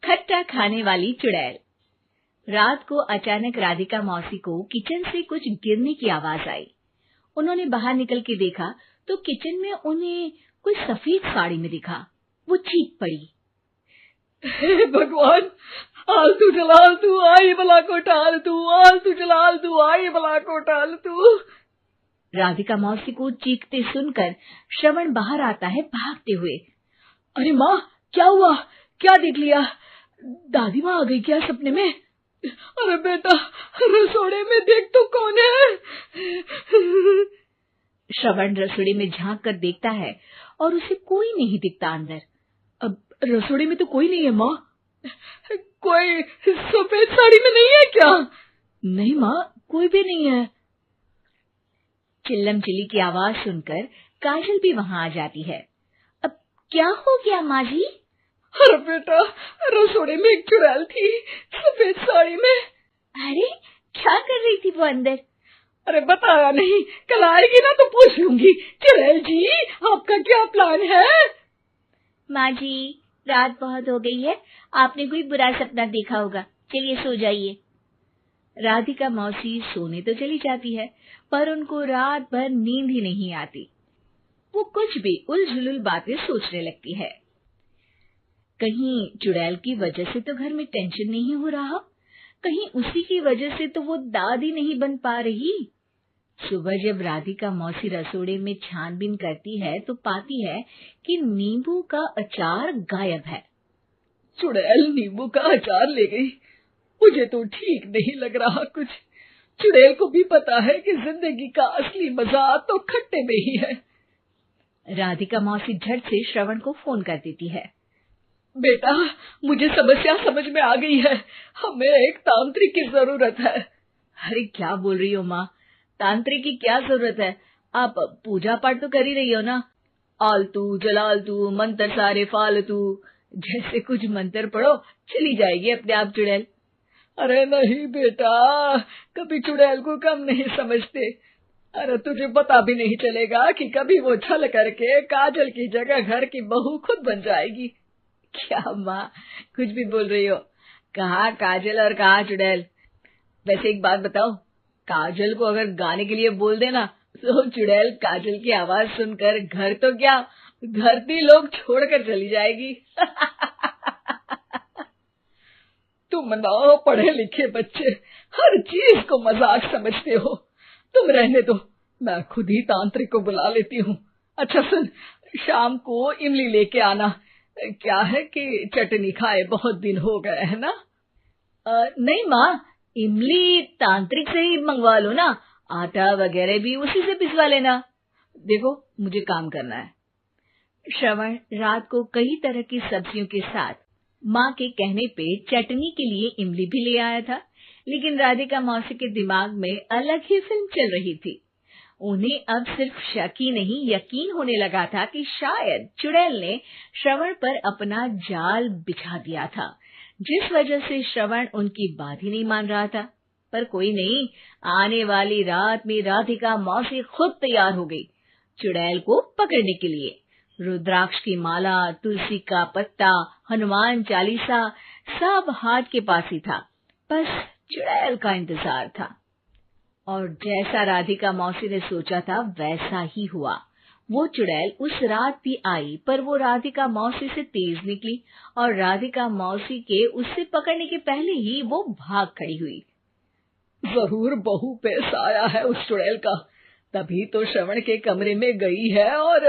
खट्टा खाने वाली चुड़ैल। रात को अचानक राधिका मौसी को किचन से कुछ गिरने की आवाज आई। उन्होंने बाहर निकल के देखा तो किचन में उन्हें कोई सफेद साड़ी में दिखा। वो चीख पड़ी, हे भगवान, आलतू जलाल तू आई भला को टाल तू, आलतू जलाल तू आई भला को टाल तू। राधिका मौसी को चीखते सुनकर श्रवण बाहर आता है भागते हुए। अरे माँ, क्या हुआ? क्या देख लिया? दादी माँ आ गई क्या सपने में? अरे बेटा, रसोड़े में देख तो कौन है? श्रवण रसोड़े में झांक कर देखता है और उसे कोई नहीं दिखता अंदर। अब रसोड़े में तो कोई नहीं है माँ। कोई सफेद साड़ी में नहीं है क्या? नहीं माँ, कोई भी नहीं है। चिल्लम चिल्ली की आवाज सुनकर काजल भी वहां आ जाती है। अब क्या हो गया माँ जी? अरे बेटा, रसोड़े में एक चुड़ैल थी सफेद साड़ी में। अरे क्या कर रही थी वो अंदर? अरे बताया नहीं, कल आएगी ना तो पूछ लूंगी। चुड़ैल जी, आपका क्या प्लान है? माँ जी, रात बहुत हो गई है, आपने कोई बुरा सपना देखा होगा, चलिए सो जाइए। राधिका मौसी सोने तो चली जाती है, पर उनको रात भर नींद ही नहीं आती। वो कुछ भी उलझुल बातें सोचने लगती है। कहीं चुड़ैल की वजह से तो घर में टेंशन नहीं हो रहा, कहीं उसी की वजह से तो वो दादी नहीं बन पा रही। सुबह जब राधिका मौसी रसोड़े में छानबीन करती है तो पाती है कि नींबू का अचार गायब है। चुड़ैल नींबू का अचार ले गई, मुझे तो ठीक नहीं लग रहा कुछ। चुड़ैल को भी पता है कि जिंदगी का असली मजा तो खट्टे में ही है। राधिका मौसी झट से श्रवण को फोन कर देती है। बेटा, मुझे समस्या समझ में आ गई है, हमें एक तांत्रिक की जरूरत है। अरे क्या बोल रही हो माँ, तांत्रिक की क्या जरूरत है? आप पूजा पाठ तो कर ही रही हो ना। आलतू जलालतू मंत्र सारे फालतू जैसे कुछ मंत्र पढ़ो, चली जाएगी अपने आप चुड़ैल। अरे नहीं बेटा, कभी चुड़ैल को कम नहीं समझते। अरे तुझे पता भी नहीं चलेगा कि कभी वो छल करके काजल की जगह घर की बहू खुद बन जाएगी। क्या माँ, कुछ भी बोल रही हो? कहाँ काजल और कहाँ चुड़ैल? वैसे एक बात बताओ, काजल को अगर गाने के लिए बोल देना तो चुड़ैल काजल की आवाज सुनकर घर तो क्या धरती लोग छोड़कर चली जाएगी। तुम ना पढ़े लिखे बच्चे हर चीज को मजाक समझते हो। तुम रहने दो, मैं खुद ही तांत्रिक को बुला लेती हूँ। अच्छा सुन, शाम को इमली लेके आना। क्या है कि चटनी खाए बहुत दिन हो गए है ना? नहीं माँ, इमली तांत्रिक से ही मंगवा लो ना, आटा वगैरह भी उसी से पिसवा लेना। देखो मुझे काम करना है। श्रवण रात को कई तरह की सब्जियों के साथ माँ के कहने पे चटनी के लिए इमली भी ले आया था, लेकिन राधिका मौसी के दिमाग में अलग ही फिल्म चल रही थी। उन्हें अब सिर्फ शक ही नहीं यकीन होने लगा था कि शायद चुड़ैल ने श्रवण पर अपना जाल बिछा दिया था, जिस वजह से श्रवण उनकी बात ही नहीं मान रहा था। पर कोई नहीं, आने वाली रात में राधिका मौसी खुद तैयार हो गई चुड़ैल को पकड़ने के लिए। रुद्राक्ष की माला, तुलसी का पत्ता, हनुमान चालीसा सब हाथ के पास ही था, बस चुड़ैल का इंतजार था। और जैसा राधिका मौसी ने सोचा था वैसा ही हुआ। वो चुड़ैल उस रात भी आई, पर वो राधिका मौसी से तेज निकली और राधिका मौसी के उससे पकड़ने के पहले ही वो भाग खड़ी हुई। जरूर बहू पे साया है उस चुड़ैल का, तभी तो श्रवण के कमरे में गई है। और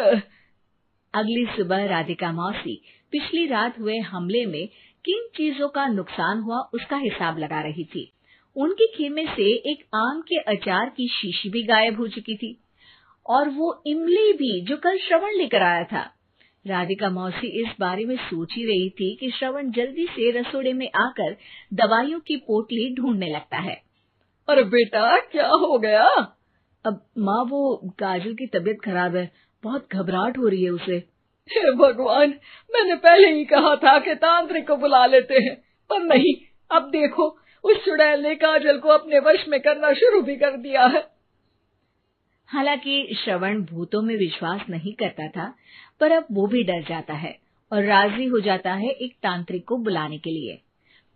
अगली सुबह राधिका मौसी पिछली रात हुए हमले में किन चीजों का नुकसान हुआ उसका हिसाब लगा रही थी। उनके खेमे से एक आम के अचार की शीशी भी गायब हो चुकी थी और वो इमली भी जो कल श्रवण लेकर आया था। राधिका मौसी इस बारे में सोच ही रही थी कि श्रवण जल्दी से रसोड़े में आकर दवाइयों की पोटली ढूंढने लगता है। अरे बेटा, क्या हो गया? अब माँ, वो काजल की तबीयत खराब है, बहुत घबराहट हो रही है उसे। हे भगवान, मैंने पहले ही कहा था कि तांत्रिक को बुला लेते हैं, पर नहीं, अब देखो उस चुड़ैल ने काजल को अपने वश में करना शुरू भी कर दिया है। हालांकि श्रवण भूतों में विश्वास नहीं करता था, पर अब वो भी डर जाता है और राजी हो जाता है एक तांत्रिक को बुलाने के लिए।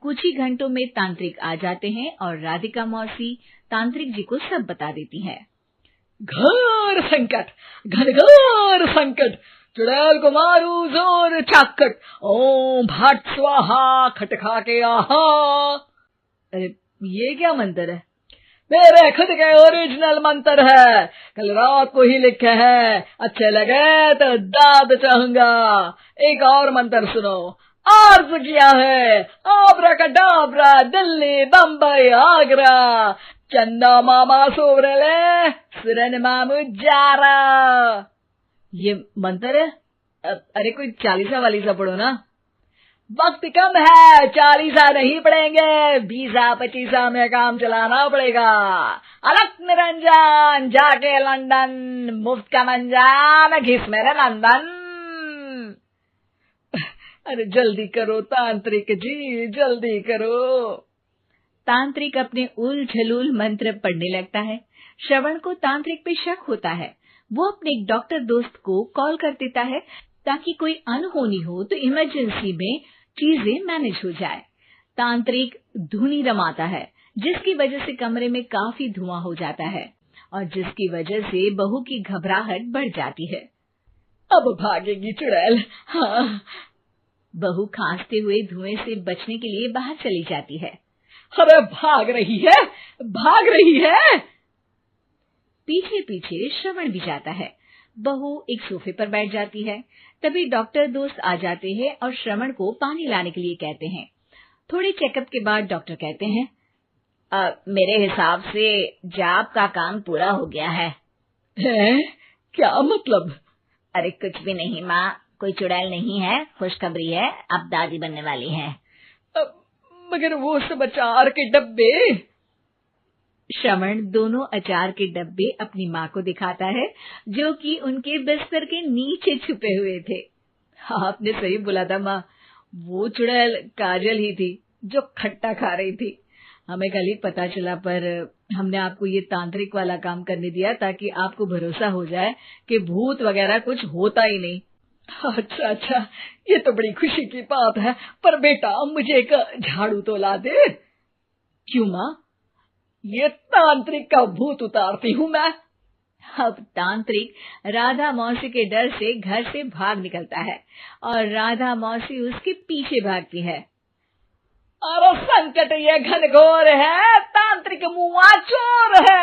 कुछ ही घंटों में तांत्रिक आ जाते हैं और राधिका मौसी तांत्रिक जी को सब बता देती है। घोर संकट, घनघोर संकट, चुड़ैल को मारू जोर चाकट, ओम भट स्वाहा खटखा के आहा। अरे ये क्या मंत्र है? मेरे खुद के ओरिजिनल मंत्र है, कल रात को ही लिखे हैं, अच्छे लगे तो दाद चाहूंगा। एक और मंत्र सुनो। अर्ज किया है आब्राकडाब्रा, दिल्ली बम्बई आगरा, चंदा मामा सोवरले सुरन मामू जारा। ये मंत्र है? अरे कोई 40 वालीसा पढ़ो ना। वक्त कम है, 40 नहीं पड़ेंगे, 20-25 में काम चलाना पड़ेगा। अलग निरंजन जाके लंदन, मुफ्त का मंजान घिस मेरे नंदन। अरे जल्दी करो तांत्रिक जी, जल्दी करो। तांत्रिक अपने उल झलूल मंत्र पढ़ने लगता है। श्रवण को तांत्रिक पे शक होता है। वो अपने एक डॉक्टर दोस्त को कॉल कर देता है ताकि कोई अनहोनी हो तो इमरजेंसी में चीजें मैनेज हो जाए। तांत्रिक धुनी रमाता है, जिसकी वजह से कमरे में काफी धुआं हो जाता है और जिसकी वजह से बहू की घबराहट बढ़ जाती है। अब भागेगी चुड़ैल। हाँ। बहू खांसते हुए धुएं से बचने के लिए बाहर चली जाती है। अरे भाग रही है, भाग रही है। पीछे पीछे श्रवण भी जाता है। बहू एक सोफे पर बैठ जाती है। तभी डॉक्टर दोस्त आ जाते हैं और श्रवण को पानी लाने के लिए कहते हैं। थोड़े चेकअप के बाद डॉक्टर कहते हैं, मेरे हिसाब से जाप का काम पूरा हो गया है। क्या मतलब? अरे कुछ भी नहीं माँ, कोई चुड़ैल नहीं है, खुशखबरी है, अब दादी बनने वाली है। मगर वो सब अचार के डब्बे। श्रवण दोनों अचार के डब्बे अपनी माँ को दिखाता है, जो कि उनके बिस्तर के नीचे छुपे हुए थे। आपने सही बोला था माँ, वो चुड़ैल काजल ही थी जो खट्टा खा रही थी। हमें कल ही पता चला, पर हमने आपको ये तांत्रिक वाला काम करने दिया ताकि आपको भरोसा हो जाए कि भूत वगैरह कुछ होता ही नहीं। अच्छा अच्छा, ये तो बड़ी खुशी की बात है, पर बेटा मुझे एक झाड़ू तो ला दे। क्यों माँ? ये तांत्रिक का भूत उतारती हूँ मैं। अब तांत्रिक राधा मौसी के डर से घर से भाग निकलता है और राधा मौसी उसके पीछे भागती है। अरे संकट ये घनघोर है, तांत्रिक मुआ चोर है।